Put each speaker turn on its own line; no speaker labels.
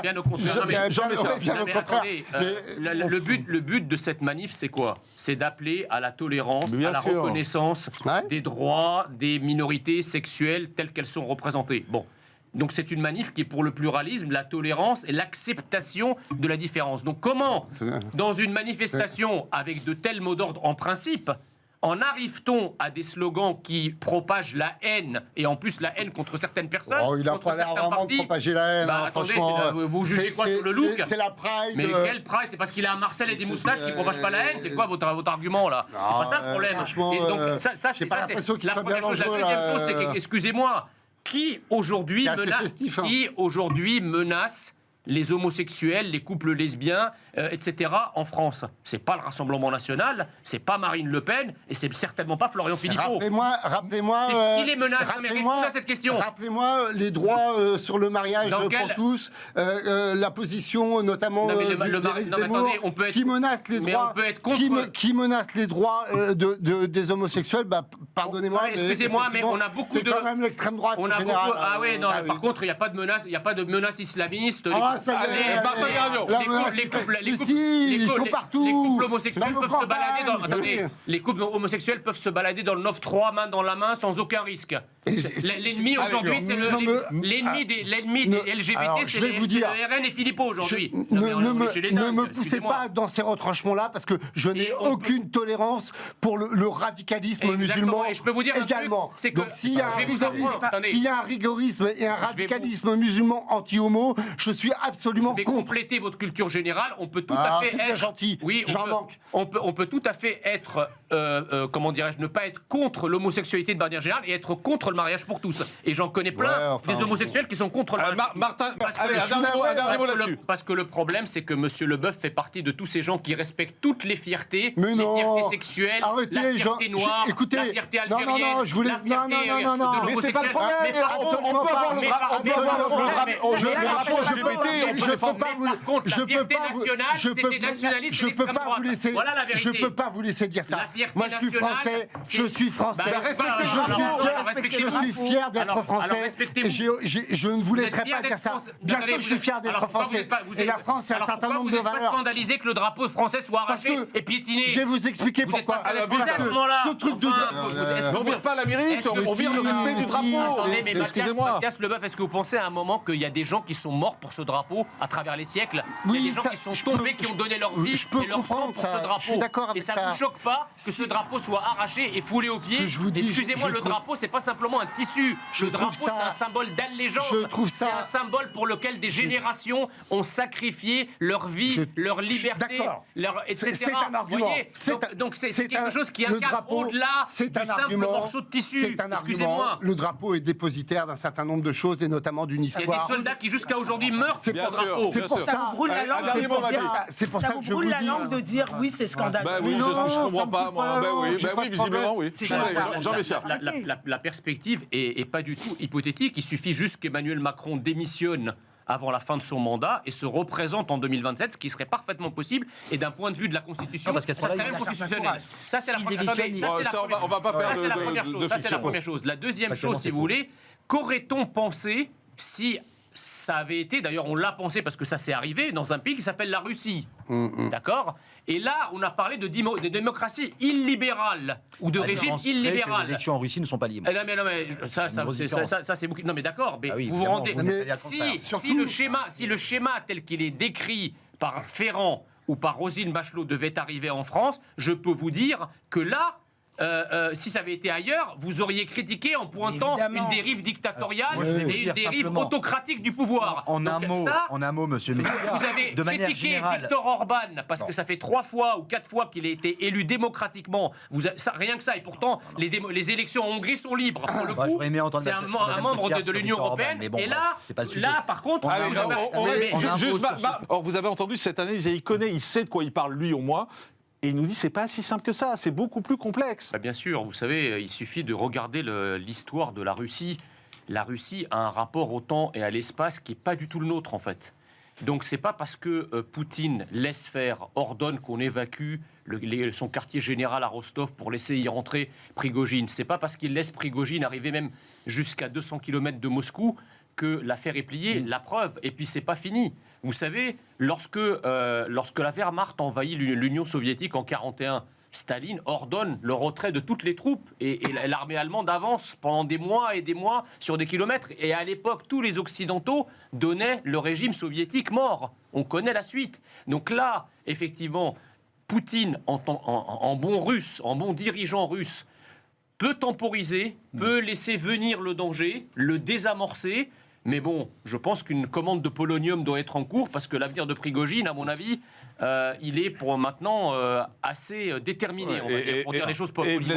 Bien au contraire.
Le but de cette manif, c'est quoi? C'est d'appeler à la tolérance, à la reconnaissance des droits des minorités sexuelles telles qu'elles sont représentées. Bon. Donc c'est une manif qui est pour le pluralisme, la tolérance et l'acceptation de la différence. Donc comment, dans une manifestation avec de tels mots d'ordre en principe, en arrive-t-on à des slogans qui propagent la haine, et en plus la haine contre certaines personnes?
Il n'a pas l'air vraiment de propager la haine,
attendez,
franchement.
Vous jugez quoi sur le look?
C'est la Pride.
Mais quelle Pride? C'est parce qu'il a un Marcel et des moustaches qui ne propagent pas la haine? C'est quoi votre argument, là? C'est pas ça le problème.
Franchement,
et donc, ça c'est la première chose. La deuxième chose, c'est que, excusez-moi, qui aujourd'hui menace les homosexuels, les couples lesbiens, etc. en France? C'est pas le Rassemblement National, c'est pas Marine Le Pen, et c'est certainement pas Florian Philippot.
Rappelez-moi.
Qui les menace? Répondez à cette question.
Rappelez-moi les droits sur le mariage pour tous, la position notamment d'Éric Zemmour, qui menace les droits. Qui menace les droits des homosexuels? Pardonnez-moi.
Excusez-moi, mais on a beaucoup de.
C'est quand même l'extrême droite en général.
Ah oui, non. Par contre, il n'y a pas de menace islamiste.
Ils sont partout.
Les couples homosexuels peuvent se balader dans. Attendez, les couples homosexuels peuvent se balader dans le 9-3, main dans la main, sans aucun risque. L'ennemi aujourd'hui, c'est l'ennemi des LGBT, c'est le RN et Philippot aujourd'hui.
Ne me poussez pas dans ces retranchements-là, parce que je n'ai aucune tolérance pour le radicalisme musulman.
Et je peux vous dire
également.
Donc
s'il y a un rigorisme et un radicalisme musulman anti-homo, je suis absolument contre.
Je vais compléter votre culture générale. On peut tout à fait être
gentil.
Oui,
j'en manque.
On peut tout à fait être, comment dirais-je, ne pas être contre l'homosexualité de manière générale et être contre le mariage pour tous. Et j'en connais plein des homosexuels qui sont contre le mariage.
Martin,
parce que le problème, c'est que Monsieur Leboeuf fait partie de tous ces gens qui respectent toutes les fiertés,
les
fiertés sexuelles, la fierté noire, la fierté algérienne, la fierté de l'homosexuel. Je peux pas
Je peux pas vous laisser dire ça. Moi, je suis français. Je suis fier d'être français. Je ne vous laisserai pas dire ça. Bien sûr que je suis fier d'être français. Et la France, c'est un certain nombre de valeurs.
Vous n'êtes pas scandalisé que le drapeau français soit arraché et piétiné.
Je vais vous expliquer pourquoi. Ce truc de.
On vire pas la mérite, on vire le respect du drapeau.
Excusez-moi. Mathias Leboeuf, est-ce que vous pensez à un moment qu'il y a des gens qui sont morts pour ce drapeau à travers les siècles? Il y a des gens qui sont tombés, qui ont donné leur vie et leur sang pour ce drapeau. Et ça ne vous choque pas que ce drapeau soit arraché et foulé aux pieds? Excusez-moi, le drapeau, c'est pas simplement un tissu. Le drapeau, c'est un symbole d'allégeance. C'est un symbole pour lequel des générations ont sacrifié leur vie, leur liberté, etc.
C'est un argument.
Donc c'est quelque chose qui incarne au-delà du simple morceau de tissu.
C'est un argument. Le drapeau est dépositaire d'un certain nombre de choses et notamment d'une histoire.
Il y a des soldats qui jusqu'à aujourd'hui meurent pour le drapeau.
C'est pour ça. C'est pour ça que je vous dis.
Ça vous brûle la langue de dire oui, c'est scandaleux.
Oui, je comprends pas. Oui, visiblement, oui. Jean Messia.
La perspective est pas du tout hypothétique. Il suffit juste qu'Emmanuel Macron démissionne avant la fin de son mandat et se représente en 2027, ce qui serait parfaitement possible. Et d'un point de vue de la Constitution, ça serait même constitutionnel. Ça, c'est la première chose. La deuxième chose, si vous voulez, qu'aurait-on pensé si ça avait été, d'ailleurs on l'a pensé parce que ça s'est arrivé, dans un pays qui s'appelle la Russie. D'accord? Et là, on a parlé de démocratie illibérale ou de régime illibéral.
Les élections en Russie ne sont pas libres.
Non mais ça c'est beaucoup. Non mais d'accord, mais vous vous rendez. Si le schéma tel qu'il est décrit par Ferrand ou par Roselyne Bachelot devait arriver en France, je peux vous dire que là. Si ça avait été ailleurs, vous auriez critiqué en pointant une dérive dictatoriale et une dérive autocratique du pouvoir.
En un mot, monsieur Messia,
vous avez critiqué Viktor Orban parce que ça fait 3 fois ou 4 fois qu'il a été élu démocratiquement. Rien que ça. Et pourtant, les élections en Hongrie sont libres. Pour le coup, c'est un membre de l'Union européenne. Et là, par contre...
Or, vous avez entendu cette analyse, il sait de quoi il parle, lui, au moins. Et il nous dit c'est pas si simple que ça, c'est beaucoup plus complexe.
Bien sûr, vous savez, il suffit de regarder l'histoire de la Russie. La Russie a un rapport au temps et à l'espace qui n'est pas du tout le nôtre, en fait. Donc c'est pas parce que Poutine laisse faire, ordonne qu'on évacue son quartier général à Rostov pour laisser y rentrer Prigojine. C'est pas parce qu'il laisse Prigojine arriver même jusqu'à 200 km de Moscou que l'affaire est pliée, la preuve, et puis c'est pas fini. Vous savez, lorsque la Wehrmacht envahit l'Union soviétique en 1941, Staline ordonne le retrait de toutes les troupes et l'armée allemande avance pendant des mois et des mois sur des kilomètres. Et à l'époque, tous les Occidentaux donnaient le régime soviétique mort. On connaît la suite. Donc là, effectivement, Poutine, en bon russe, en bon dirigeant russe, peut temporiser, peut laisser venir le danger, le désamorcer. Mais bon, je pense qu'une commande de polonium doit être en cours parce que l'avenir de Prigojine, à mon avis, il est pour maintenant assez déterminé, on va dire, pour dire les choses politiquement.